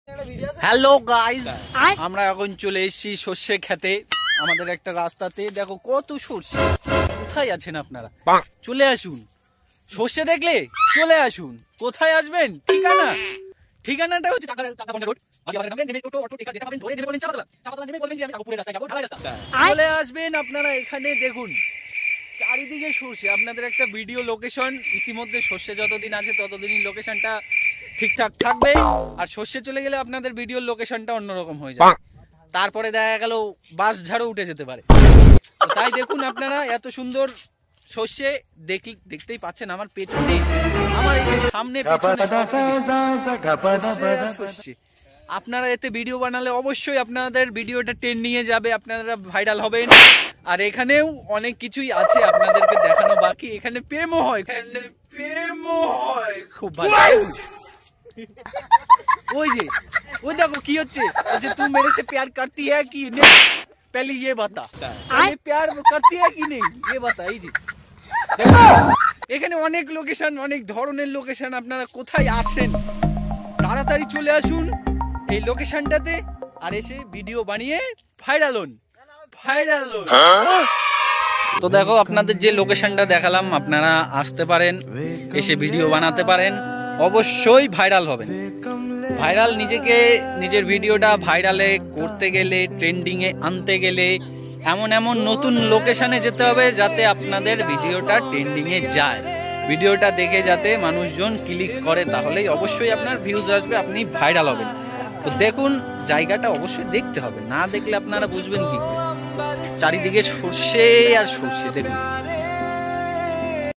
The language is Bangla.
হ্যালো গাইস, আমরা এখন চলে এসেছি সর্ষে খেতে। আমাদের একটা রাস্তাতে দেখো কত সর্ষে। কোথায় আছেন আপনারা? চলে আসুন। সর্ষে দেখলে চলে আসুন। কোথায় আসবেন? ঠিকানাটা হচ্ছে চলে আসবেন আপনারা এখানে। দেখুন চারিদিকে সর্ষে। আপনাদের একটা ভিডিও লোকেশন ইতিমধ্যে সর্ষে যতদিন আছে ততদিনই লোকেশনটা ঠিকঠাক থাকবে, আর সর্ষে চলে গেলে আপনাদের ভিডিওর লোকেশনটা অন্যরকম হয়ে যাবে। তারপরে দেখা গেল বাস ঝাড়ও উঠে যেতে পারে। তাই দেখুন আপনারা এত সুন্দর সর্ষে দেখতেই পাচ্ছেন আমার পেছনে, আমার এই যে সামনে পেছনে সর্ষে। আপনারা এতে ভিডিও বানালে অবশ্যই আপনাদের ভিডিওটা ট্রেন্ডিংয়ে যাবে, আপনারা ভাইরাল হবেন। আর এখানেও অনেক কিছুই আছে আপনাদেরকে দেখানো বাকি। এখানে প্রেমও হয়, খুব ভালো। ওই যে ওই দেখো কি হচ্ছে, तू मेरे से प्यार करती है कि नहीं, पहले ये बता, ये प्यार करती है कि नहीं, ये बता। এই যে এখানে অনেক লোকেশন, অনেক ধরনের লোকেশন। আপনারা কোথায় আছেন তাড়াতাড়ি চলে আসুন এই লোকেশনটাতে, আর এসে ভিডিও বানিয়ে ভাইরাল হন। তো দেখো আপনাদের যে লোকেশনটা দেখালাম, আপনারা আসতে পারেন, এসে ভিডিও বানাতে পারেন, অবশ্যই ভাইরাল হবেন। ভাইরাল নিজের ভিডিওটা ভাইরালে করতে গেলে, ট্রেন্ডিংয়ে আনতে গেলে এমন নতুন লোকেশনে যেতে হবে যাতে আপনাদের ভিডিওটা ট্রেন্ডিংয়ে যায়। ভিডিওটা দেখে যাতে মানুষজন ক্লিক করে, তাহলেই অবশ্যই আপনার ভিউজ আসবে, আপনি ভাইরাল হবেন। তো দেখুন জায়গাটা অবশ্যই দেখতে হবে, না দেখলে আপনারা বুঝবেন কি করে। চারিদিকে সর্ষে আর সর্ষে। দেখুন